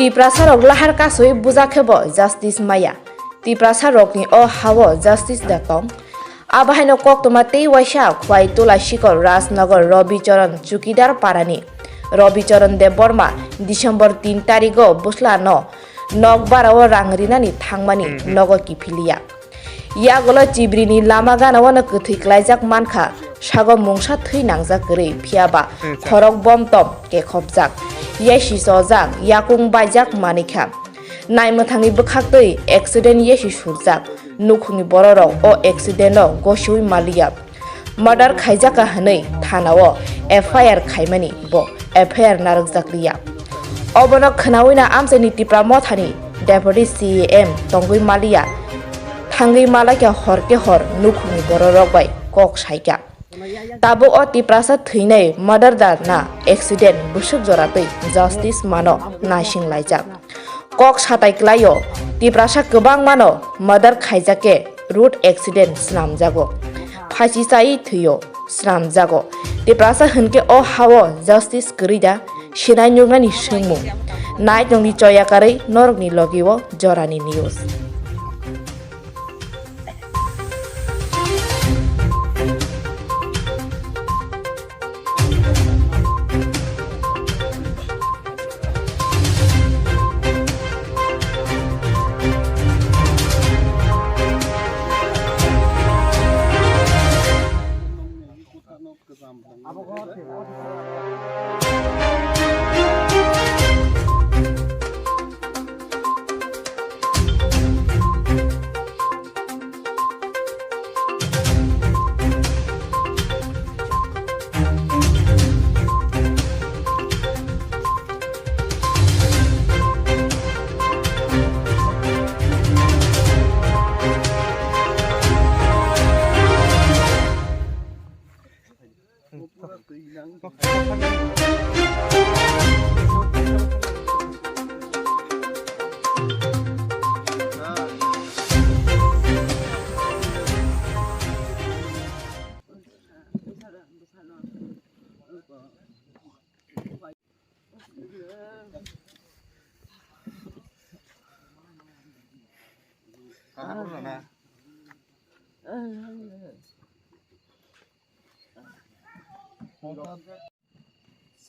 Tiprasa rok lahar kasoi buja khebo justice maya. Tiprasa rok ni o hawo justice datong. Aba Haino koktoma tei waisa khwai tola shikor Rajnagar Rabicharan Chukidar parani. Rabicharan de Borma December 3 tarigo busla no nok barao rangrinani thangmani nogo kiphiliya. Yagolo Chibrini lama ganao no kuthwi klaijak mankha sago mungsa thwi nangjak gri phiaba khorok bom tom ke khopjak. Yeshi sojak yakung baijak manikha. Naimthangni bwkhaktwi accident yeshi surjak. Nukhongni borok o accident o gosui maliya. Murder khaijaka hwnwi thanao FIR khaimani bo FIR naruk jakliya. Obono khnaoina amsaini Tipra mothani deputy CM tongui maliya. Thangi malai horke hor nukhongni borok bai kok saika. Tabo o Tiprasa thwinai murder da na accident busuk joratwi justice mano nasing laijak. Kok satai klaio Tiprasa kwbang mano murder khaijake road accident snamjago. Phasi chai thyo snamjago. Tiprasa hwnke o hawo justice krida sinai nyugmani singmu. Nai tongni choyakarei norokni logiwo jorani news.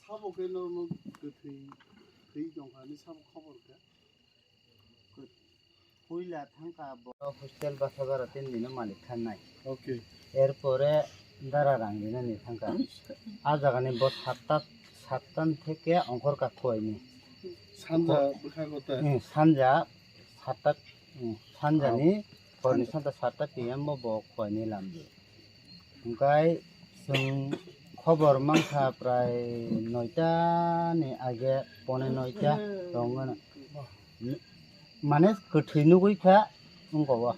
사복 해놓으면 그 의 정하는 사복 커버게. 그 보일러 탕가 뭐 호스텔 바사가라 땐디는 manoiThana. 오케이. এরপরে দারারাঙ্গিনা নি থাকা আজাগানি ব সাতটান থেকে অঙ্কর কাকু হয়নি 산자 하고다. 산자 সাতটা 산자니 পরনি সাতটা সাতটা পিএম ব হয়নি লামজি ওমফাय जों খবর মাংখা প্রায় 9টা नि आगे पौने 9টা दङना माने गोथै नुगैखा ओंगवा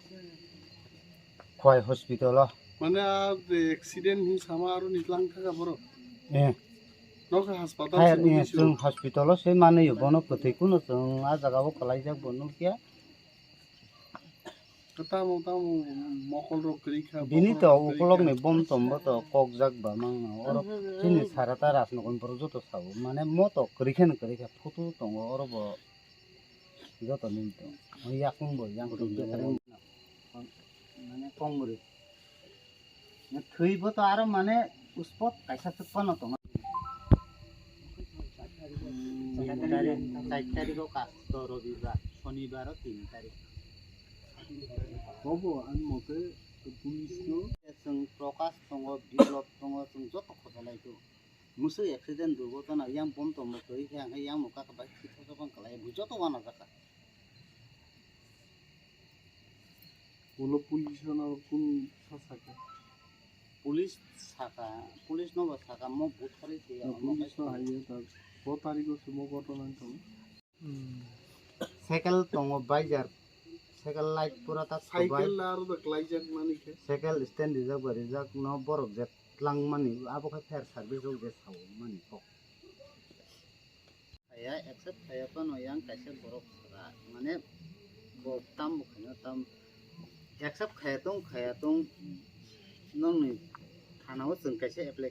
खय हस्पिटाल माने एक्सीडेंट हि सामा आरो निलां थागा बर' नखा हासपाताल जों हस्पिटाल से माने बनो गोथैखौनो जों आ जागाबो खालायजाक बनुकिया तामो मकल रक गैखा बिनि त उकलगनि बम तम्बो त ककजाक बा मांना और जिनि साराता रासनगन पर जत साबो माने मत गैखान गैखा फटो दङ अरब जत निन्तो याकुंबो यांको माने कमरे थैबो त आरो माने उसपत कायसा थपन त 4 तारिखो कास्त रविबार शनिबार 3 तारिख बबो आन मते पुलिसनो जों प्रकाश दङ बिप्लब दङ जों जत खजलायखौ मुसु एक्सिडेन्ट दुर्घटना यां बम तम गई ह्यां यां मुका का बाइक खिथाजों कलाय बुजत वाना जाका बोलो पुलिसनो कुन सासाका पुलिस न साका म बुथारि थे पुलिस न हायो त 4 तारिखो सुमो घटना दं साइकेल दङ बाइजार साइकेल लाइट पूरा ता साइकेल आरो द क्लाइजक मानिके साइकेल स्टैंड रिजर्व रिजर्व न बरक जे लांग मानि आबो का फायर सर्विस जो जे साव मानि को आया एक्सेप्ट खाया त न यां कासे बरक माने बक्ताम बुखनो ताम एक्सेप्ट खाया दं नंनि थानाव जों कासे एप्लाइ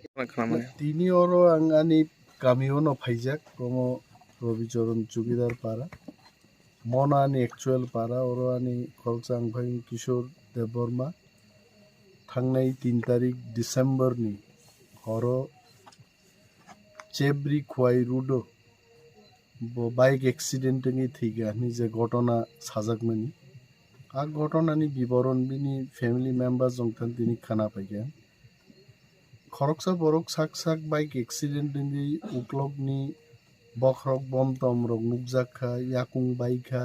दिनि अरो आं आनि गामियाव न फाइजाक गमो रविचरण चुकीदार पारा मना आनी एक्चुअल पारा और आनी खरकसां भाई किशोर देवबर्मा थांनाय 3 तारिख डिसेम्बर नि हरो चेब्री खुवाई रुडो बाइक एक्सीडेंट थी गया जे घटना साजाकमनी आ घटनानि विवरण बिनि फैमिली मेम्बर जोंथान दिनै खोनाफैगोन खरकसा borok sak sak bike accident उक्लबनि बखरक बमतम रक नुकजाखा याकुं बाइका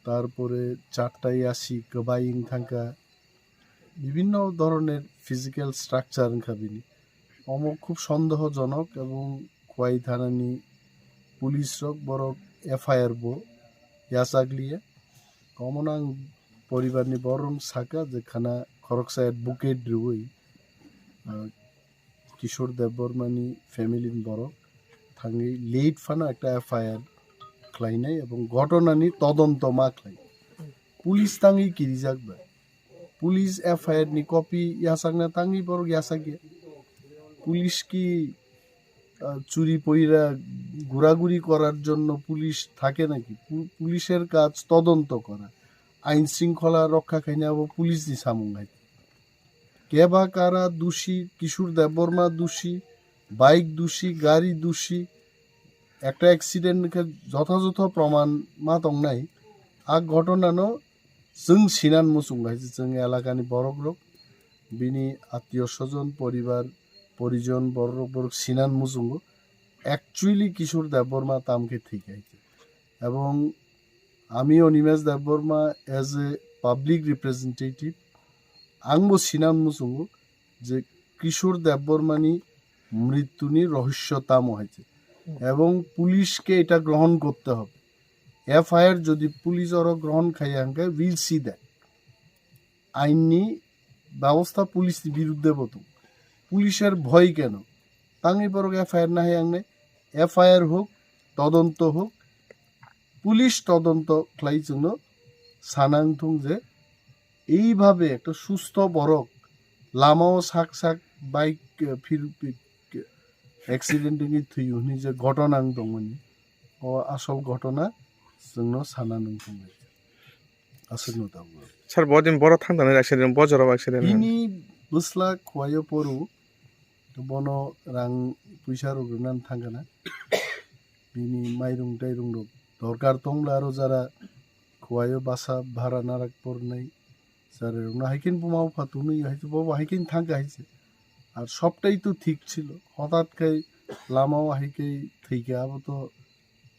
तारपरे चारटाई आसि गोबाइं थांका বিভিন্ন ধরনের ফিজিক্যাল স্ট্রাকচার খাবিনি অমো খুব সন্দেহজনক এবং খোয়াই থানানি পুলিশ রক বড় FIR বো ইয়াসাগলিয়ে কমনাং পরিবারনি বরং সাকা যেখানা খরকসা অ্যাডভোকেট রুই কিশোর দেববর্মানি ফ্যামিলিন বড় থাঙ্গি লেট ফানা একটা FIR খ্লাইনাই এবং ঘটনানি তদন্ত মাখলাই পুলিশ তাঙ্গি কিরি যাকবা पुलिस FIR नि कपि यासागना तांगि borok यासागे पुलिस की चुरी पइरा घोराघुरी करार जन्य पुलिस थाके नाकि पुलिसेर काज तदন্ত करा आईन शृंखला रक्षा खाइनाबो पुलिस नि सामुंगाय केबा कारा दोषी किशोर देवबर्मा दोषी बाइक दोषी गाड़ी दोषी একটা অ্যাক্সিডেন্টকে যথাযথ প্রমাণ মা দंनाय आ घटनानो जों सिनान मुसुंगाय जों एलाकानि बरक रक बिनि आत्मीय स्वजन परिवार परिजन बरक बरक सिनान मुसुंगो एक्चुअली किशोर देवबर्मा तामके ठीक आइছে এবং আমি Animesh Debbarma as a public representative আংবো সিনান মুসুঙ্গো যে কিশোর দেববর্মানি মৃত্যুনি রহস্যতাম হয়েছে এবং পুলিশকে এটা গ্রহণ করতে হবে FIR যদি পুলিশ ওর গ্রহণ খাইয়াঙ্গে উইল সি দ্যাট আইনি ব্যবস্থা পুলিশ বিরুদ্ধে বতো পুলিশের ভয় কেন তাঙ্গি বড় FIR না হাইয়াঙ্গে FIR হোক তদন্ত হোক পুলিশ তদন্ত খ্লাই জন্য সানাংথুং যে এইভাবে একটা সুস্থ বরক লামাও সাক সাক বাইক ফির অ্যাক্সিডেন্টিং থুইনি যে ঘটনা দংমনি ও আসল ঘটনা जोंनो साना नोंथांबाय आसोनो दाबो सर बदिन बरो थांदाने एक्सिडेंट बजराव एक्सिडेंट बिनि बुस्ला खवायो परू बनो रां पैसा रुगनान थांगाना बिनि माइरुं टाइरुं दरकार दंब्ला आरो जारा खवायो बासा भारा नाराक परनाय जारे ना हाइकिन बुमाव फातुनु हाइतो बाबा हाइकिन थांगा हाइছে আর সবটাই তো ঠিক ছিল হঠাৎ করে লামাও হাইকে থেকে আবো তো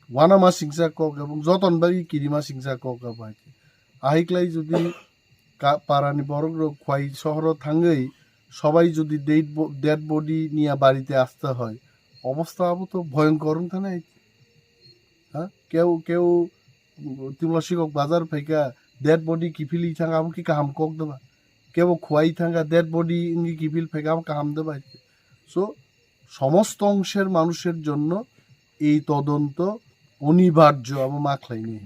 ওয়ানামা সিংসা কক এবং যতনবাগি কিরিমা সিংসা কক আবাইছে আহিকলাই যদি পারানি বরক খোয়াই শহর থাঙ্গই সবাই যদি ডেড বডি নিয়ে বাড়িতে আসতে হয় অবস্থা আবো তো ভয়ঙ্কর থানা হ্যাঁ কেউ কেউ তুলসী কক বাজার ফাইকা ডেড বডি কিফিলি থাঙ্গা আবো কি কাহাম কক দেবা কেউ খোয়াই থাঙ্গা ডেড বডি ইঙ্গি কিফিল ফাইকা আবো কাহাম দেবা সো সমস্ত অংশের মানুষের জন্য এই তদন্ত অনিবার্য এবং মাখলাই নেই